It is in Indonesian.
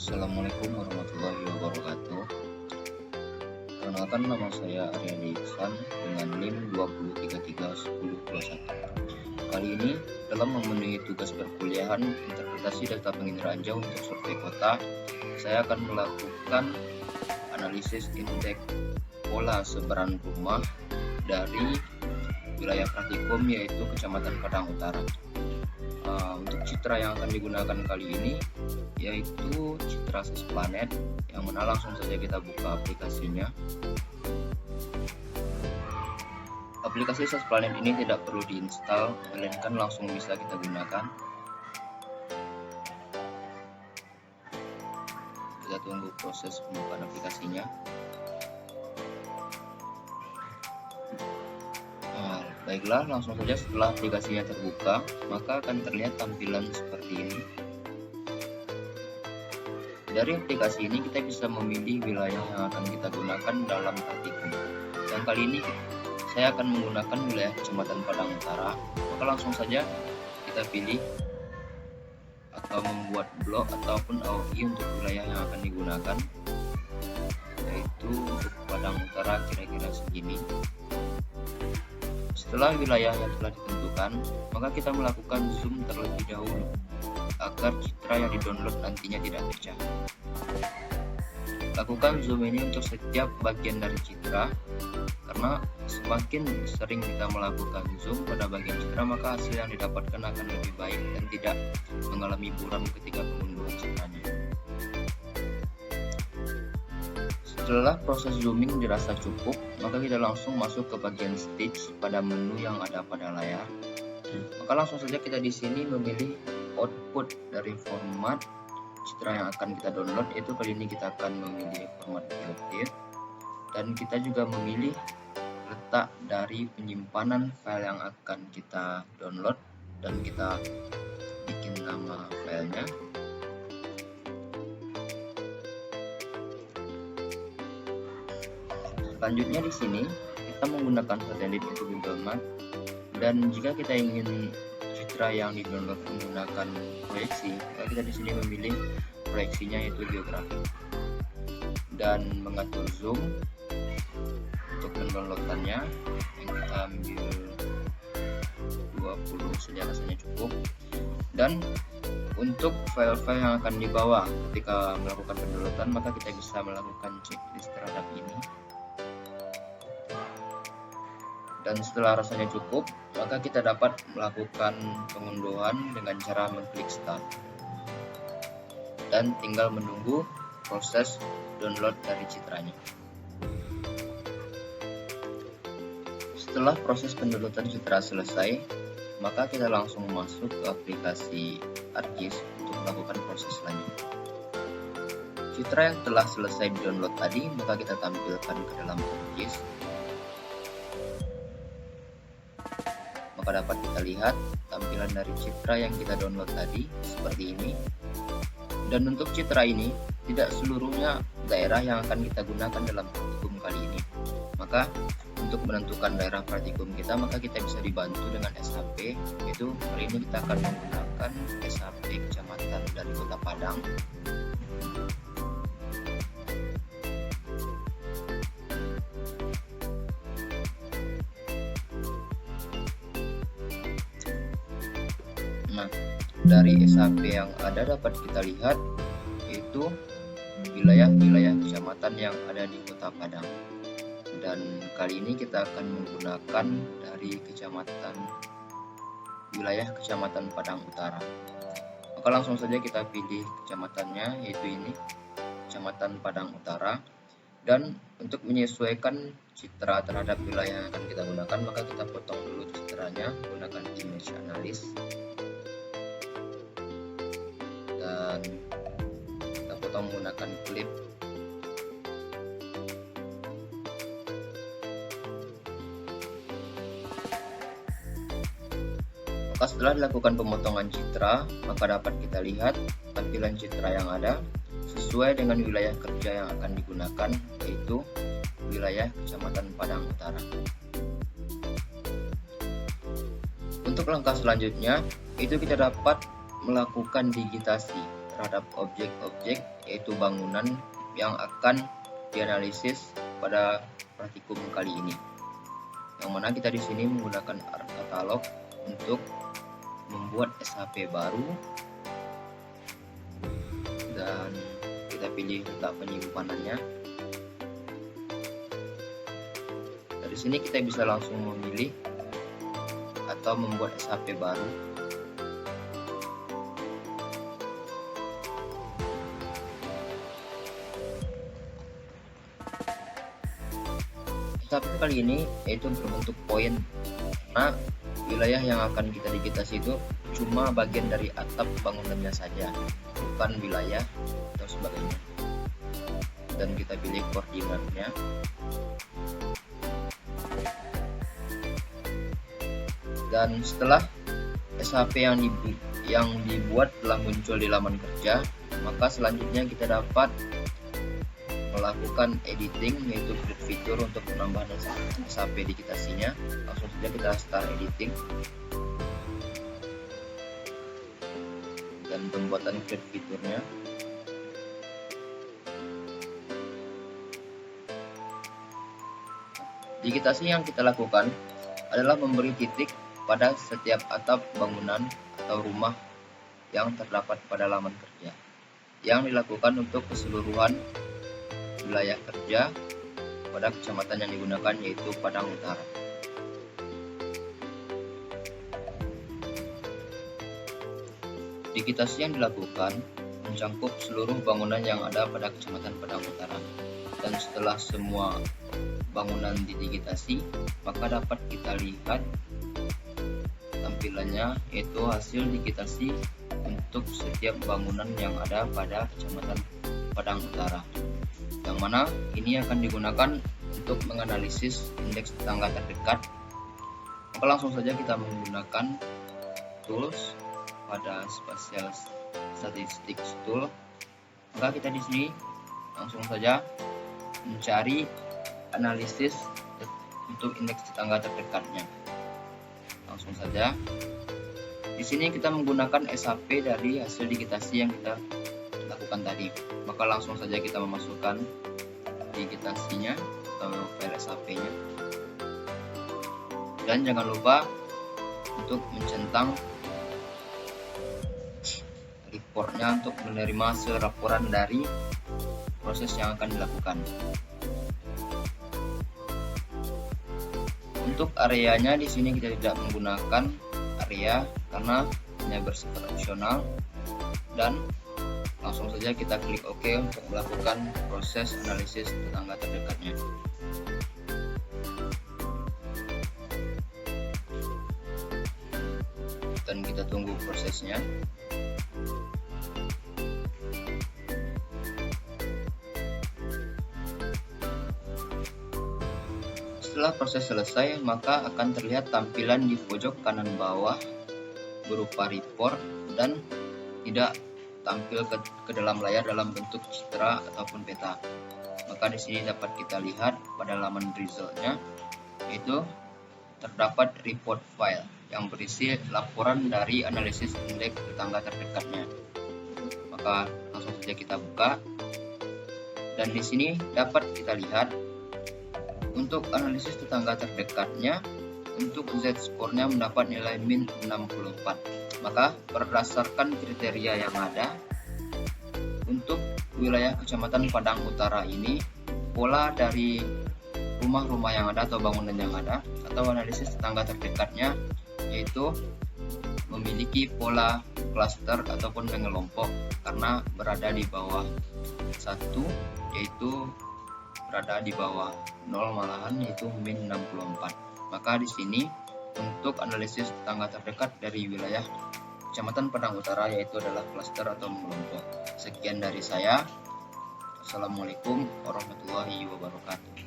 Assalamualaikum warahmatullahi wabarakatuh. Perkenalkan, nama saya Aryani Iksan dengan NIM 20331021. Kali ini dalam memenuhi tugas perkuliahan interpretasi data penginderaan jauh untuk survei kota, saya akan melakukan analisis indeks pola sebaran rumah dari wilayah praktikum yaitu Kecamatan Padang Utara. Untuk citra yang akan digunakan kali ini yaitu citra Sesplanet, yang mana langsung saja kita buka aplikasinya. Aplikasi Sesplanet ini tidak perlu diinstal, melainkan langsung bisa kita gunakan. Kita tunggu proses pembukaan aplikasinya. Baiklah, langsung saja setelah aplikasinya terbuka, maka akan terlihat tampilan seperti ini. Dari aplikasi ini kita bisa memilih wilayah yang akan kita gunakan dalam praktikum. Dan kali ini saya akan menggunakan wilayah Kecamatan Padang Utara, maka langsung saja kita pilih atau membuat blok ataupun AOI untuk wilayah yang akan digunakan, yaitu untuk Padang Utara kira-kira segini. Setelah wilayah yang telah ditentukan, maka kita melakukan zoom terlebih dahulu agar citra yang di-download nantinya tidak pecah. Lakukan zoom ini untuk setiap bagian dari citra, karena semakin sering kita melakukan zoom pada bagian citra, maka hasil yang didapatkan akan lebih baik dan tidak mengalami buram ketika pengunduhan citranya. Setelah proses zooming dirasa cukup, maka kita langsung masuk ke bagian stage pada menu yang ada pada layar. Maka langsung saja kita di sini memilih output dari format citra yang akan kita download, yaitu kali ini kita akan memilih format POT, dan kita juga memilih letak dari penyimpanan file yang akan kita download, dan kita bikin nama filenya. Selanjutnya di sini kita menggunakan satelit itu Google Map, dan jika kita ingin citra yang di-download menggunakan proyeksi, maka kita di sini memilih proyeksinya yaitu geografi, dan mengatur zoom untuk mendownloadannya yang kita ambil 20 saja rasanya cukup. Dan untuk file-file yang akan dibawa ketika melakukan pendownloadan, maka kita bisa melakukan checklist terhadap ini. Dan setelah rasanya cukup, maka kita dapat melakukan pengunduhan dengan cara mengklik start dan tinggal menunggu proses download dari citranya. Setelah proses pendownloadan citra selesai, maka kita langsung masuk ke aplikasi ArcGIS untuk melakukan proses selanjutnya. Citra yang telah selesai di-download tadi, maka kita tampilkan ke dalam ArcGIS. Maka dapat kita lihat tampilan dari citra yang kita download tadi seperti ini. Dan untuk citra ini tidak seluruhnya daerah yang akan kita gunakan dalam praktikum kali ini. Maka untuk menentukan daerah praktikum kita, maka kita bisa dibantu dengan SHP, yaitu kali ini kita akan menggunakan SHP Kecamatan dari Kota Padang. Nah, dari SHP yang ada dapat kita lihat yaitu wilayah-wilayah kecamatan yang ada di Kota Padang. Dan kali ini kita akan menggunakan dari wilayah Kecamatan Padang Utara. Maka langsung saja kita pilih kecamatannya, yaitu ini, Kecamatan Padang Utara. Dan untuk menyesuaikan citra terhadap wilayah yang akan kita gunakan, maka kita potong dulu citranya menggunakan image analysis. Dan kita potong menggunakan klip. Maka setelah dilakukan pemotongan citra, maka dapat kita lihat tampilan citra yang ada sesuai dengan wilayah kerja yang akan digunakan, yaitu wilayah Kecamatan Padang Utara. Untuk langkah selanjutnya, itu kita dapat melakukan digitasi terhadap objek-objek, yaitu bangunan yang akan dianalisis pada praktikum kali ini. Yang mana kita di sini menggunakan ArcCatalog untuk membuat SHP baru, dan kita pilih letak penyimpanannya. Dari sini kita bisa langsung memilih atau membuat SHP baru. SHP kali ini yaitu berbentuk poin, karena wilayah yang akan kita digitasi itu cuma bagian dari atap bangunannya saja, bukan wilayah atau sebagainya. Dan kita pilih koordinatnya. Dan setelah SHP yang dibuat telah muncul di laman kerja, maka selanjutnya kita dapat melakukan editing, yaitu create fitur untuk penambahan SHP digitasinya. Langsung saja kita start editing dan pembuatan create fiturnya. Digitasi yang kita lakukan adalah memberi titik pada setiap atap bangunan atau rumah yang terdapat pada laman kerja, yang dilakukan untuk keseluruhan wilayah kerja pada kecamatan yang digunakan, yaitu Padang Utara. Digitasi yang dilakukan mencakup seluruh bangunan yang ada pada kecamatan Padang Utara, dan setelah semua bangunan didigitasi, maka dapat kita lihat tampilannya, yaitu hasil digitasi untuk setiap bangunan yang ada pada kecamatan Padang Utara, yang mana ini akan digunakan untuk menganalisis indeks tetangga terdekat. Maka langsung saja kita menggunakan tools pada Spatial Statistics tool. Maka kita di sini langsung saja mencari analisis untuk indeks tetangga terdekatnya. Langsung saja di sini kita menggunakan SHP dari hasil digitasi yang kita lakukan tadi. Maka langsung saja kita memasukkan digitasinya atau file SHP-nya, dan jangan lupa untuk mencentang reportnya untuk menerima hasil laporan dari proses yang akan dilakukan. Untuk areanya di sini kita tidak menggunakan area karena hanya bersifat opsional, dan langsung saja kita klik OK untuk melakukan proses analisis tetangga terdekatnya. Dan kita tunggu prosesnya. Setelah proses selesai, maka akan terlihat tampilan di pojok kanan bawah berupa report dan tidak tampil ke dalam layar dalam bentuk citra ataupun peta. Maka di sini dapat kita lihat pada laman resultnya, yaitu terdapat report file yang berisi laporan dari analisis indeks tetangga terdekatnya. Maka langsung saja kita buka, dan di sini dapat kita lihat untuk analisis tetangga terdekatnya, untuk Z-score-nya mendapat nilai min 64. Maka berdasarkan kriteria yang ada untuk wilayah kecamatan Padang Utara ini, pola dari rumah-rumah yang ada atau bangunan yang ada atau analisis tetangga terdekatnya yaitu memiliki pola klaster ataupun mengelompok, karena berada di bawah 1, yaitu berada di bawah 0 malahan, yaitu min 64. Maka di sini untuk analisis tetangga terdekat dari wilayah Kecamatan Padang Utara yaitu adalah klaster atau mengelompok. Sekian dari saya. Assalamualaikum warahmatullahi wabarakatuh.